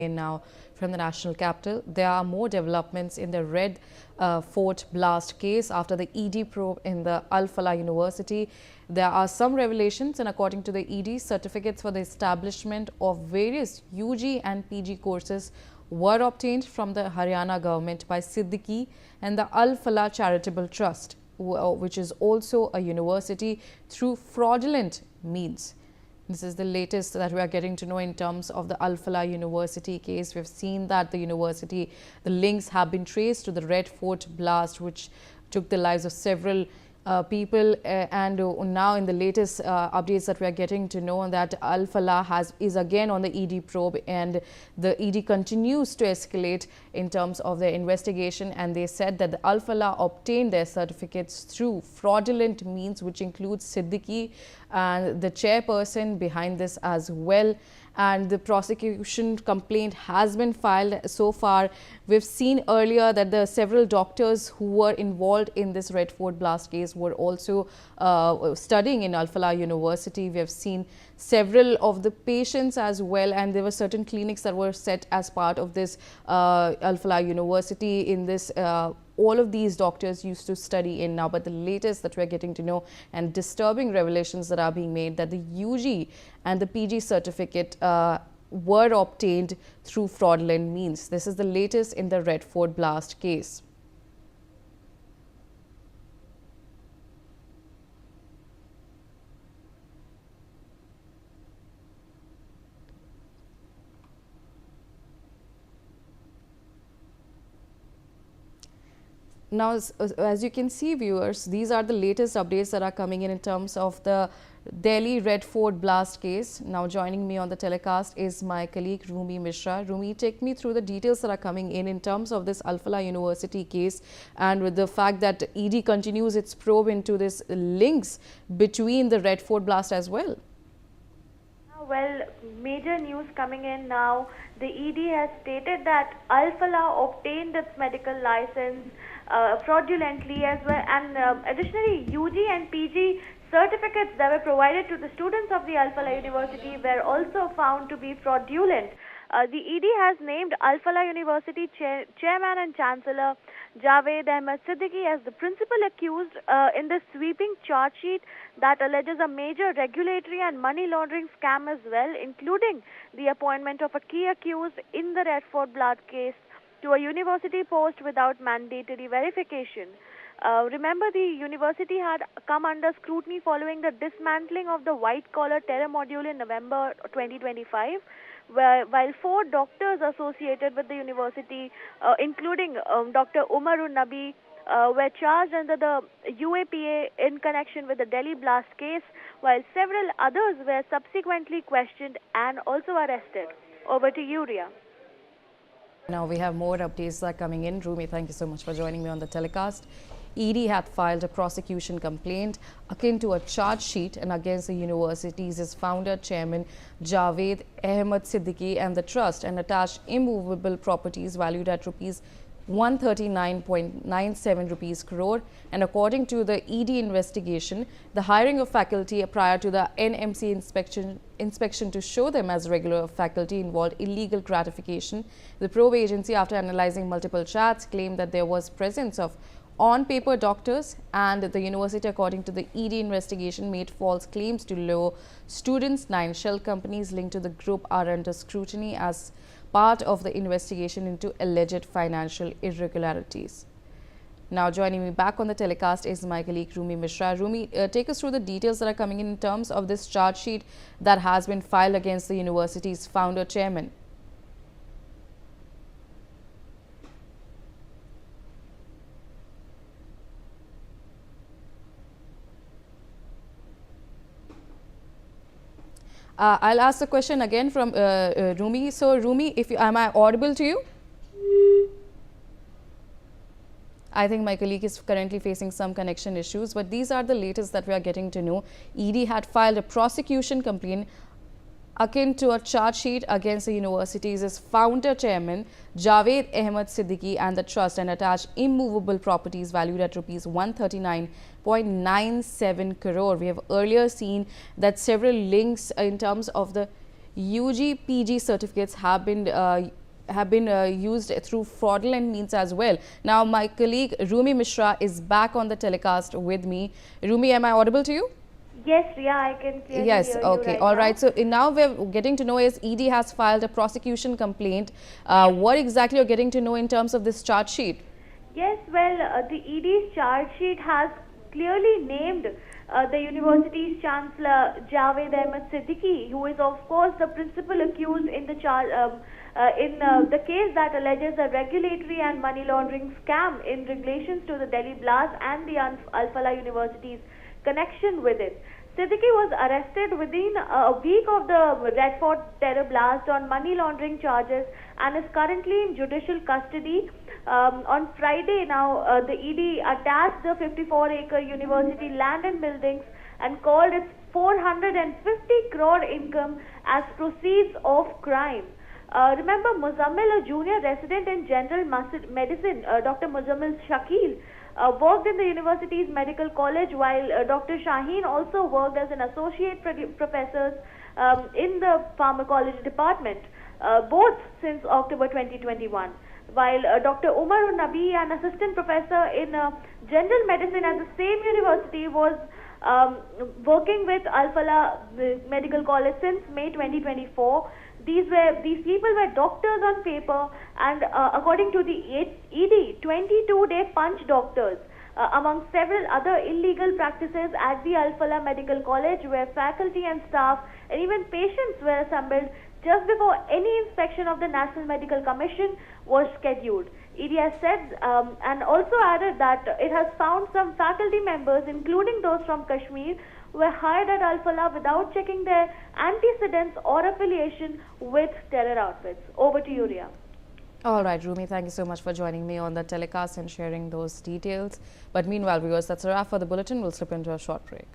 And now from the national capital, there are more developments in the Red Fort blast case after the ED probe in the Falah University. There are some revelations, and according to the ED, certificates for the establishment of various UG and PG courses were obtained from the Haryana government by Siddiqui and the Falah Charitable Trust, which is also a university, through fraudulent means. This is the latest that we are getting to know in terms of the Falah University case. We've seen that the university, the links have been traced to the Red Fort blast, which took the lives of several people, and now in the latest updates that we are getting to know that Falah is again on the ED probe, and the ED continues to escalate in terms of their investigation, and they said that the Falah obtained their certificates through fraudulent means, which includes Siddiqui and the chairperson behind this as well. And the prosecution complaint has been filed so far. We've seen earlier that the several doctors who were involved in this Red Fort blast case were also studying in Falah University. We have seen several of the patients as well, and there were certain clinics that were set as part of this Falah University. In this all of these doctors used to study in now, but the latest that we're getting to know and disturbing revelations that are being made that the UG and the PG certificate were obtained through fraudulent means. This is the latest in the Red Fort blast case. Now, as you can see, viewers, these are the latest updates that are coming in terms of the Delhi Red Fort blast case. Now, joining me on the telecast is my colleague Rumi Mishra. Rumi, take me through the details that are coming in terms of this Falah University case, and with the fact that ED continues its probe into this links between the Red Fort blast as well. Well, major news coming in now. The ED has stated that Falah obtained its medical license fraudulently as well, and additionally UG and PG certificates that were provided to the students of the Falah University were also found to be fraudulent. The ED has named Falah University Chairman and Chancellor Jawad Ahmed Siddiqui as the principal accused in this sweeping charge sheet that alleges a major regulatory and money laundering scam as well, including the appointment of a key accused in the Red Fort blast case to a university post without mandatory verification. Remember, the university had come under scrutiny following the dismantling of the white-collar terror module in November 2025, while 4 doctors associated with the university, including Dr. Umarun Nabi, were charged under the UAPA in connection with the Delhi blast case, while several others were subsequently questioned and also arrested. Over to you, Ria. Now we have more updates that are coming in. Rumi, thank you so much for joining me on the telecast. ED had filed a prosecution complaint akin to a charge sheet and against the university's founder, chairman Jawad Ahmed Siddiqui and the trust, and attached immovable properties valued at rupees 139.97 rupees crore. And according to the ED investigation, the hiring of faculty prior to the NMC inspection to show them as regular faculty involved illegal gratification. The probe agency, after analyzing multiple chats, claimed that there was presence of on-paper doctors, and the university, according to the ED investigation, made false claims to law students. 9 shell companies linked to the group are under scrutiny as part of the investigation into alleged financial irregularities. Now, joining me back on the telecast is my colleague Rumi Mishra. Rumi, take us through the details that are coming in terms of this charge sheet that has been filed against the university's founder chairman. I'll ask the question again from Rumi. So, Rumi, am I audible to you? I think my colleague is currently facing some connection issues, but these are the latest that we are getting to know. ED had filed a prosecution complaint akin to a charge sheet against the university's founder chairman Jawad Ahmed Siddiqui and the trust, and attached immovable properties valued at rupees 139.97 crore. We have earlier seen that several links in terms of the UG, PG certificates have been used through fraudulent means as well. Now, my colleague Rumi Mishra is back on the telecast with me. Rumi, am I audible to you? Yes, Riya, I can clearly Yes, hear you okay, right all now. right. So now we're getting to know is ED has filed a prosecution complaint. What exactly you're getting to know in terms of this charge sheet? Yes, well, the ED's charge sheet has clearly named the university's chancellor Jawad Ahmed Siddiqui, who is of course the principal accused in the the case that alleges a regulatory and money laundering scam in relations to the Delhi blast and the Falah University's connection with it. Siddiqui was arrested within a week of the Red Fort terror blast on money laundering charges and is currently in judicial custody. On Friday now, the ED attached the 54-acre university land and buildings and called its 450 crore income as proceeds of crime. Remember, Muzammil, a junior resident in general medicine, Dr. Muzammil Shakil, worked in the university's medical college, while Dr. Shaheen also worked as an associate professor in the pharmacology department, both since October 2021. While Dr. Umar Nabi, an assistant professor in general medicine at the same university, was working with Falah Medical College since May 2024. These people were doctors on paper, and according to the ED, 22-day punch doctors, among several other illegal practices at the Falah Medical College, where faculty and staff and even patients were assembled just before any inspection of the National Medical Commission was scheduled. ED has said and also added that it has found some faculty members, including those from Kashmir, were hired at Falah without checking their antecedents or affiliation with terror outfits. Over to you, Riya. All right, Rumi, thank you so much for joining me on the telecast and sharing those details. But meanwhile, viewers, that's a wrap for the bulletin. We'll slip into a short break.